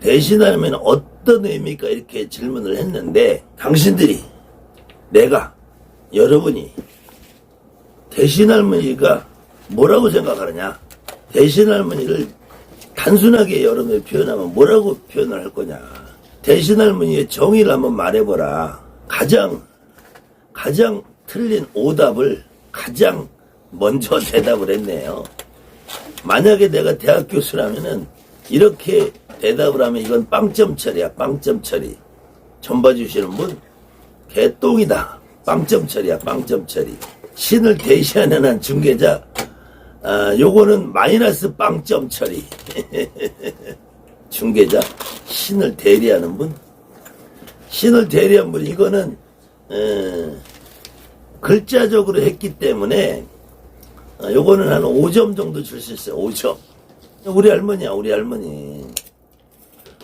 대신하면 어떤 의미일까 이렇게 질문을 했는데 당신들이 내가 여러분이 대신할머니가 뭐라고 생각하느냐, 대신할머니를 단순하게 여러분이 표현하면 뭐라고 표현을 할 거냐, 대신할머니의 정의를 한번 말해보라. 가장 틀린 오답을 가장 먼저 대답을 했네요. 만약에 내가 대학 교수라면은 이렇게 대답을 하면 이건 빵점 처리야. 빵점 처리. 전 봐주시는 분 개똥이다. 빵점 처리야. 빵점 처리. 신을 대시하는 한 중개자, 요거는 마이너스 빵점 처리. 중개자, 신을 대리하는 분, 신을 대리한 분, 이거는 글자적으로 했기 때문에 요거는 한 5점 정도 줄 수 있어요. 5점. 우리 할머니야, 우리 할머니.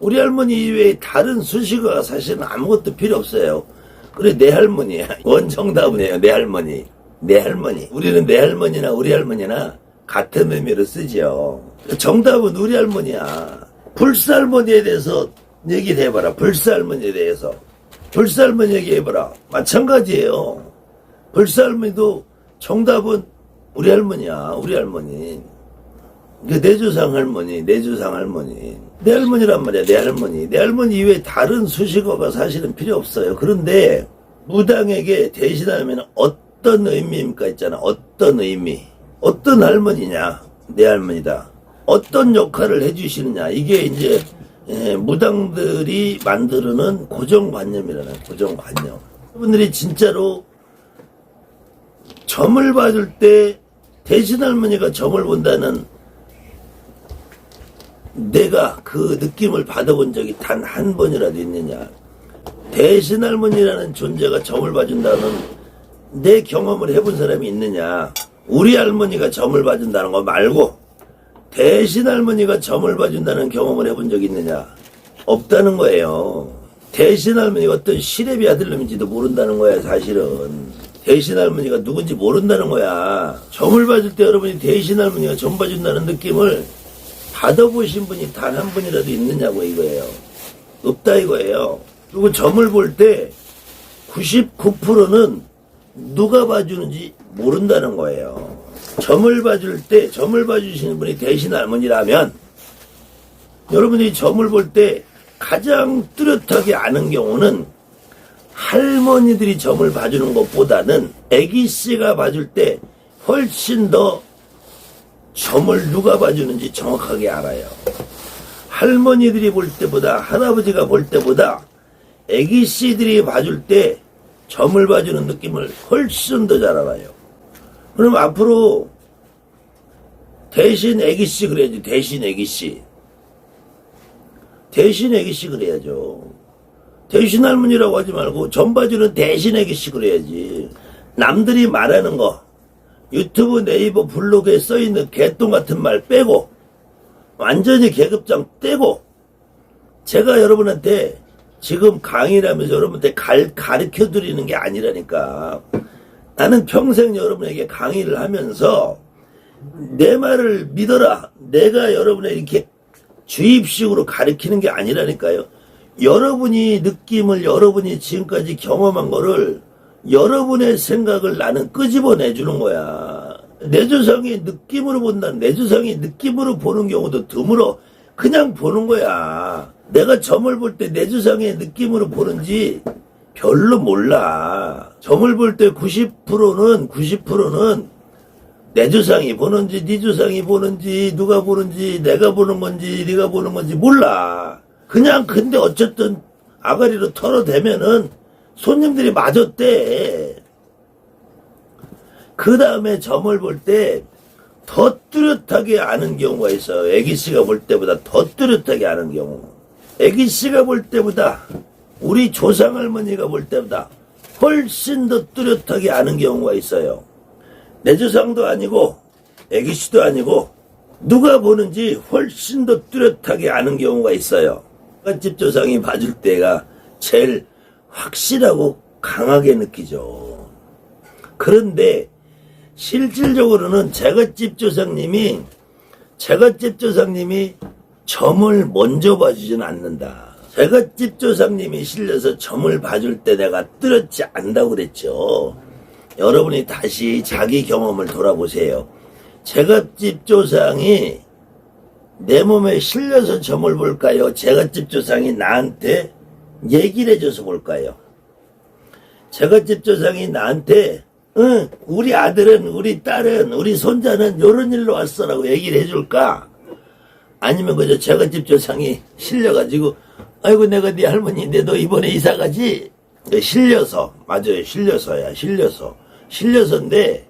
우리 할머니 이외에 다른 수식어가 사실은 아무것도 필요 없어요. 그래, 내 할머니야. 원정답이에요. 내 할머니. 내 할머니. 우리는 내 할머니나 우리 할머니나 같은 의미로 쓰죠. 정답은 우리 할머니야. 불살머니에 대해서 얘기를 해봐라. 불살머니에 대해서. 불살머니 얘기해봐라. 마찬가지예요. 불살머니도 정답은 우리 할머니야. 우리 할머니. 내 조상 할머니, 내 조상 할머니. 내 할머니란 말이야. 내 할머니. 내 할머니 이외에 다른 수식어가 사실은 필요 없어요. 그런데 무당에게 대신하면 어떤 의미입니까 있잖아. 어떤 의미. 어떤 할머니냐. 내 할머니다. 어떤 역할을 해주시느냐. 이게 이제 무당들이 만드는 고정관념이라는 고정관념. 여러분들이 진짜로 점을 봐줄 때 대신 할머니가 점을 본다는 내가 그 느낌을 받아본 적이 단 한 번이라도 있느냐. 대신 할머니라는 존재가 점을 봐준다는 내 경험을 해본 사람이 있느냐. 우리 할머니가 점을 봐준다는 거 말고 대신 할머니가 점을 봐준다는 경험을 해본 적이 있느냐. 없다는 거예요. 대신 할머니가 어떤 시래비 아들놈인지도 모른다는 거야. 사실은 대신 할머니가 누군지 모른다는 거야. 점을 봐줄 때 여러분이 대신 할머니가 점 봐준다는 느낌을 받아보신 분이 단 한 분이라도 있느냐고 이거예요. 없다 이거예요. 그리고 점을 볼 때 99%는 누가 봐주는지 모른다는 거예요. 점을 봐줄 때 점을 봐주시는 분이 대신 할머니라면 여러분이 점을 볼 때 가장 뚜렷하게 아는 경우는 할머니들이 점을 봐주는 것보다는 애기씨가 봐줄 때 훨씬 더 점을 누가 봐주는지 정확하게 알아요. 할머니들이 볼 때보다 할아버지가 볼 때보다 애기씨들이 봐줄 때 점을 봐주는 느낌을 훨씬 더 잘 알아요. 그럼 앞으로 대신 애기씨 그래야지. 대신 애기씨. 대신 애기씨 그래야죠. 대신 할머니라고 하지 말고 점 봐주는 대신 애기씨 그래야지. 남들이 말하는 거 유튜브 네이버 블로그에 써있는 개똥 같은 말 빼고 완전히 계급장 떼고 제가 여러분한테 지금 강의를 하면서 여러분한테 가르쳐 드리는 게 아니라니까. 나는 평생 여러분에게 강의를 하면서 내 말을 믿어라. 내가 여러분에 이렇게 주입식으로 가르치는 게 아니라니까요. 여러분이 느낌을 여러분이 지금까지 경험한 거를 여러분의 생각을 나는 끄집어내주는 거야. 내 조상이 느낌으로 본다. 내 조상이 느낌으로 보는 경우도 드물어. 그냥 보는 거야. 내가 점을 볼 때 내 조상의 느낌으로 보는지 별로 몰라. 점을 볼 때 90%는 내 조상이 보는지 네 조상이 보는지 누가 보는지 내가 보는 건지 네가 보는 건지 몰라. 그냥 근데 어쨌든 아가리로 털어대면은 손님들이 맞았대. 그 다음에 점을 볼 때 더 뚜렷하게 아는 경우가 있어요. 애기씨가 볼 때보다 더 뚜렷하게 아는 경우. 애기씨가 볼 때보다 우리 조상할머니가 볼 때보다 훨씬 더 뚜렷하게 아는 경우가 있어요. 내 조상도 아니고 애기씨도 아니고 누가 보는지 훨씬 더 뚜렷하게 아는 경우가 있어요. 집 조상이 봐줄 때가 제일 확실하고 강하게 느끼죠. 그런데 실질적으로는 제갓집 조상님이 점을 먼저 봐주지는 않는다. 제갓집 조상님이 실려서 점을 봐줄 때 내가 뚜렷지 않다고 그랬죠. 여러분이 다시 자기 경험을 돌아보세요. 제갓집 조상이 내 몸에 실려서 점을 볼까요? 제갓집 조상이 나한테 얘기를 해줘서 볼까요? 제갓집 조상이 나한테 우리 아들은, 우리 딸은, 우리 손자는 요런 일로 왔어라고 얘기를 해줄까? 아니면 그저 제갓집 조상이 실려가지고 아이고 내가 네 할머니인데 너 이번에 이사가지? 실려서, 맞아요, 실려서야, 실려서인데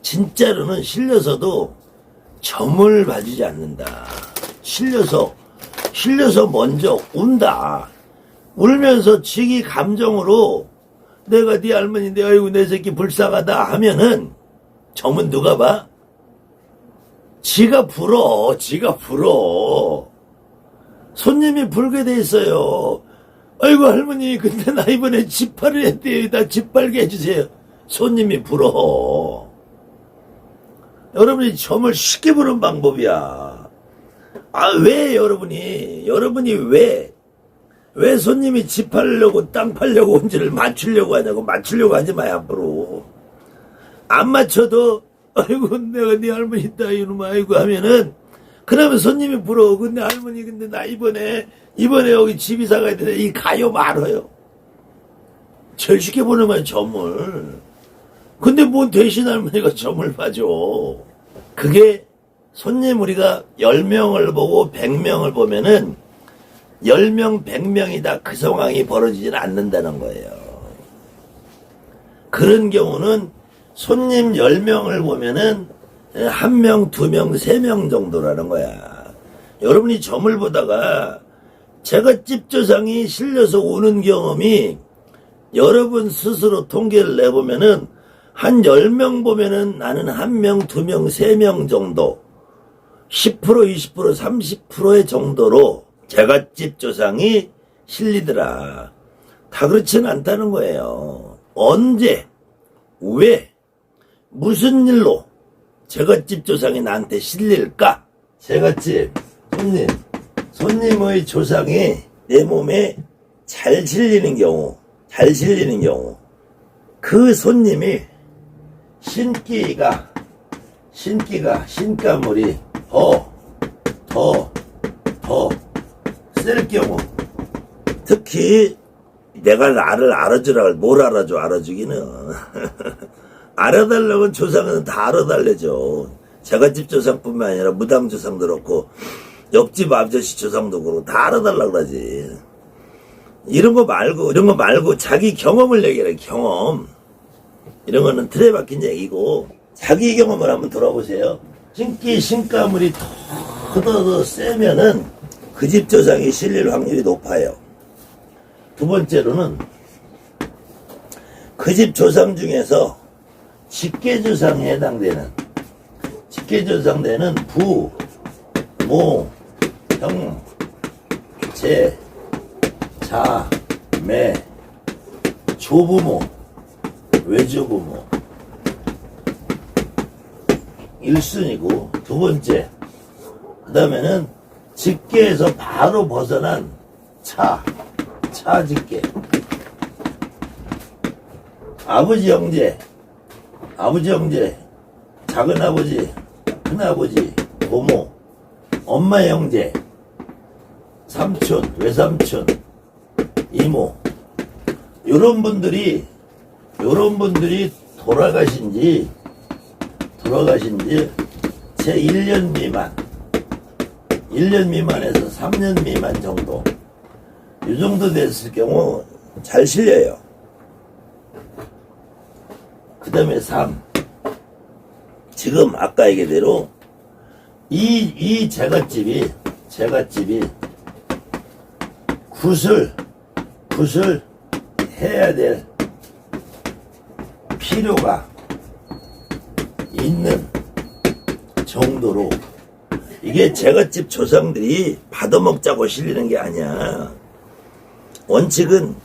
진짜로는 실려서도 점을 봐주지 않는다. 실려서 먼저 운다. 울면서 지기 감정으로 내가 네 할머니인데 아이고 내 새끼 불쌍하다 하면은 점은 누가 봐? 지가 불어. 손님이 불게 돼 있어요. 아이고 할머니 근데 나 이번에 집 팔을 했대요. 나 집 팔게 해주세요. 손님이 불어. 여러분이 점을 쉽게 보는 방법이야. 왜 여러분이 왜 손님이 집 팔려고 땅 팔려고 온지를 맞추려고 하냐고. 맞추려고 하지 마요. 앞으로 안 맞춰도 아이고 내가 네 할머니 있다 이놈아 아이고 하면은 그러면 손님이 불어. 근데 할머니 근데 나 이번에 여기 집 이사 가야 되는데 이 가요 말아요. 제일 쉽게 보는 거야 점을. 근데 뭔 대신 할머니가 점을 봐줘. 그게 손님 우리가 10명을 보고 100명을 보면은 10명 100명이다 그 상황이 벌어지지는 않는다는 거예요. 그런 경우는 손님 10명을 보면은 1명, 2명, 3명 정도라는 거야. 여러분이 점을 보다가 제갓집 조상이 실려서 오는 경험이 여러분 스스로 통계를 내보면은 한 10명 보면은 나는 1명, 2명, 3명 정도 10%, 20%, 30%의 정도로 제갓집 조상이 실리더라. 다 그렇지는 않다는 거예요. 언제, 왜, 무슨 일로 제갓집 조상이 나한테 실릴까? 제갓집 손님의 조상이 내 몸에 잘 실리는 경우 그 손님이 신가물이 더 쓸 경우, 특히 내가 나를 알아주라. 뭘 알아주기는 알아달라고 조상은 다 알아달래죠. 제갓집 조상뿐만 아니라 무당 조상도 그렇고 옆집 아저씨 조상도 그렇고 다 알아달라고 그러지. 이런 거 말고 자기 경험을 얘기해. 경험. 이런 거는 틀에 박힌 얘기고 자기 경험을 한번 돌아보세요. 신가물이 더 세면은 그 집 조상이 실릴 확률이 높아요. 두 번째로는 그 집 조상 중에서 직계조상에 해당되는 부, 모, 형, 제, 자, 매, 조부모, 외조부모 1순위고 두 번째 그 다음에는 직계에서 바로 벗어난 차직계 아버지 형제 작은아버지 큰아버지 고모 엄마 형제 삼촌 외삼촌 이모 요런 분들이 돌아가신 지 제 1년 미만에서 3년 미만 정도 이 정도 됐을 경우 잘 실려요. 그 다음에 3 지금 아까 얘기대로 이 제갓집이 굿을 해야 될 필요가 있는 정도로 이게 제갓집 조상들이 받아먹자고 실리는 게 아니야. 원칙은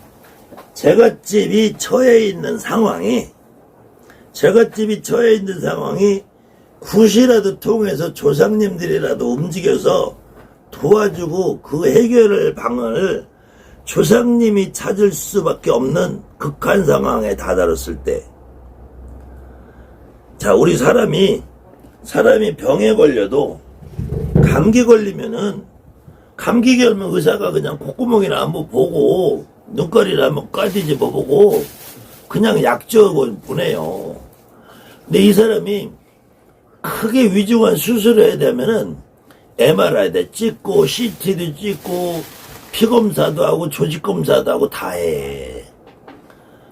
제갓집이 처해 있는 상황이 굿이라도 통해서 조상님들이라도 움직여서 도와주고 그 해결할 방안을 조상님이 찾을 수밖에 없는 극한 상황에 다다랐을 때, 자, 우리 사람이 병에 걸려도 감기 걸리면은 감기 걸리면 의사가 그냥 콧구멍이나 한번 보고 눈깔이나 한번 까디집어 보고 그냥 약 줘고 보내요. 근데 이 사람이 크게 위중한 수술을 해야 되면은 MRI도 찍고 CT도 찍고 피검사도 하고 조직검사도 하고 다 해.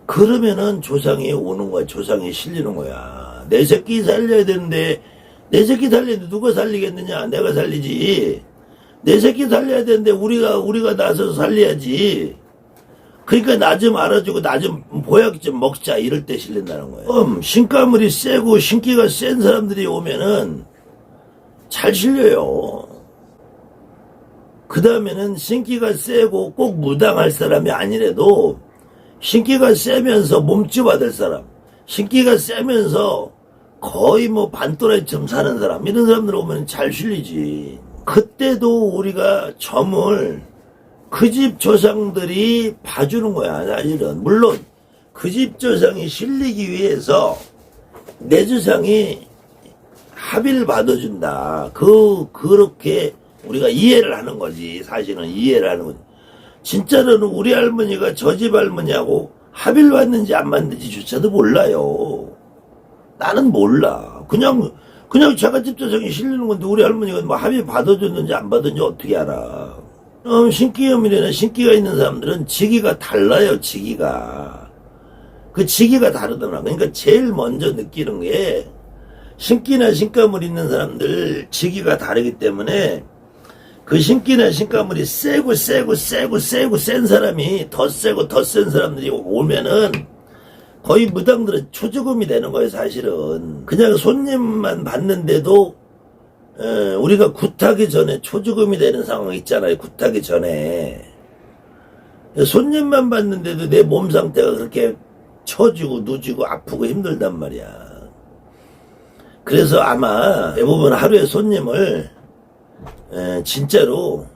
그러면은 조상이 오는 거야. 조상이 실리는 거야. 내 새끼 살려야 되는데, 내 새끼 살리는데 누가 살리겠느냐? 내가 살리지. 내 새끼 살려야 되는데 우리가 나서서 살려야지. 그러니까 나 좀 알아주고 나 좀 보약 좀 먹자. 이럴 때 실린다는 거예요. 신가물이 세고 신기가 센 사람들이 오면은 잘 실려요. 그 다음에는 신기가 세고 꼭 무당할 사람이 아니래도 신기가 세면서 몸집 받을 사람, 신기가 세면서 거의 뭐 반또라이처럼 사는 사람, 이런 사람들 오면 잘 실리지. 그때도 우리가 점을 그 집 조상들이 봐주는 거야, 사실은. 물론 그 집 조상이 실리기 위해서 내 조상이 합의를 받아준다. 그렇게 우리가 이해를 하는 거지. 사실은 이해를 하는 거지. 진짜로는 우리 할머니가 저 집 할머니하고 합의를 받는지 안 받는지조차도 몰라요. 나는 몰라. 그냥 자가집 조상이 실리는 건데 우리 할머니가 뭐 합의 받아줬는지 안 받았는지 어떻게 알아. 신기염이나 신기가 있는 사람들은 지기가 달라요. 지기가. 그 지기가 다르더라. 그러니까 제일 먼저 느끼는 게 신기나 신가물 있는 사람들 지기가 다르기 때문에 그 신기나 신가물이 세고 센 사람이 더 세고 더 센 사람들이 오면은 거의 무당들은 초죽음이 되는 거예요. 사실은 그냥 손님만 받는데도 우리가 굿하기 전에 초죽음이 되는 상황 있잖아요. 굿하기 전에 손님만 받는데도 내 몸 상태가 그렇게 처지고 누지고 아프고 힘들단 말이야. 그래서 아마 대부분 하루에 손님을 진짜로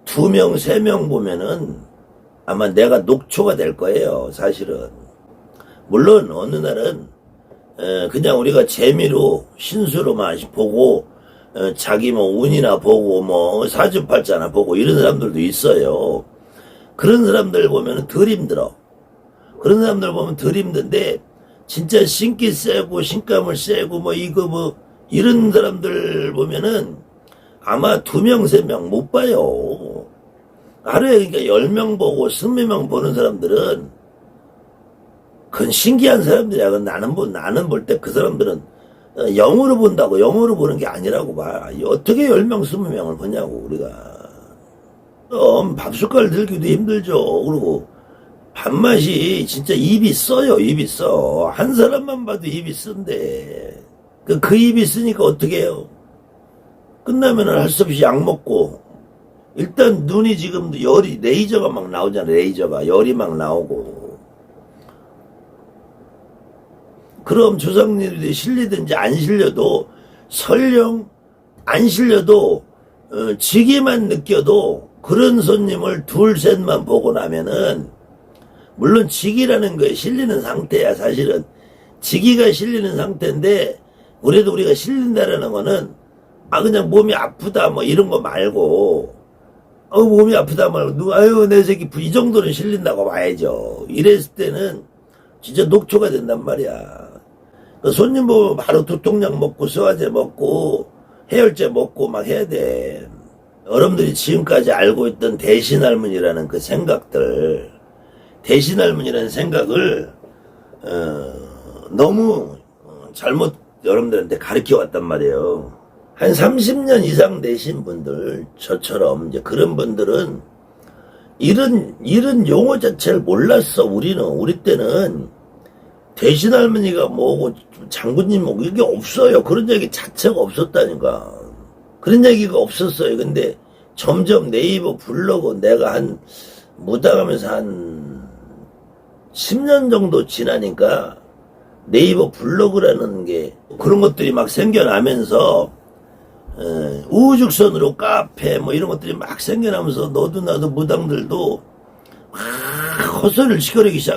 2명, 3명 보면은 아마 내가 녹초가 될 거예요. 사실은. 물론 어느 날은 그냥 우리가 재미로 신수로만 보고 자기 뭐 운이나 보고 뭐 사주팔자나 보고 이런 사람들도 있어요. 그런 사람들 보면은 덜 힘들어. 그런 사람들 보면 덜 힘든데 진짜 신기 세고 신감을 세고 뭐 이거 뭐 이런 사람들 보면은 아마 2명, 3명 못 봐요. 하루에 그러니까 10명 보고 20명 보는 사람들은 그건 신기한 사람들이야. 나는 볼 때 그 사람들은 영으로 본다고. 영으로 보는 게 아니라고 봐. 어떻게 10명, 20명을 보냐고 우리가. 밥숟갈 들기도 힘들죠. 그리고 밥맛이 진짜 입이 써요. 입이 써. 한 사람만 봐도 입이 쓴데 그 입이 쓰니까 어떻게 해요? 끝나면은 할 수 없이 약 먹고 일단 눈이 지금 열이 레이저가 막 나오잖아. 레이저가 열이 막 나오고. 그럼 조상님들이 실리든지 안 실려도 설령 안 실려도 지기만 느껴도 그런 손님을 2, 3만 보고 나면은 물론 지기라는 거에 실리는 상태야. 사실은 지기가 실리는 상태인데 그래도 우리가 실린다라는 거는 그냥 몸이 아프다 뭐 이런 거 말고 몸이 아프다 말고 아유 내 새끼 이 정도는 실린다고 봐야죠. 이랬을 때는 진짜 녹초가 된단 말이야. 그 손님 보면 바로 두통약 먹고 소화제 먹고 해열제 먹고 막 해야 돼. 여러분들이 지금까지 알고 있던 대신할머니라는 그 생각들, 대신할머니라는 생각을 너무 잘못 여러분들한테 가르쳐 왔단 말이에요. 한 30년 이상 되신 분들, 저처럼 이제 그런 분들은 이런 용어 자체를 몰랐어. 우리 때는 대신할머니가 뭐고 장군님 뭐고 이게 없어요. 그런 얘기 자체가 없었다니까. 그런 얘기가 없었어요. 근데 점점 네이버 블로그 내가 한 무당하면서 한 10년 정도 지나니까 네이버 블로그라는 게 그런 것들이 막 생겨나면서 우후죽순으로 카페 뭐 이런 것들이 막 생겨나면서 너도 나도 무당들도 막 헛소리를 시끄러기 시작.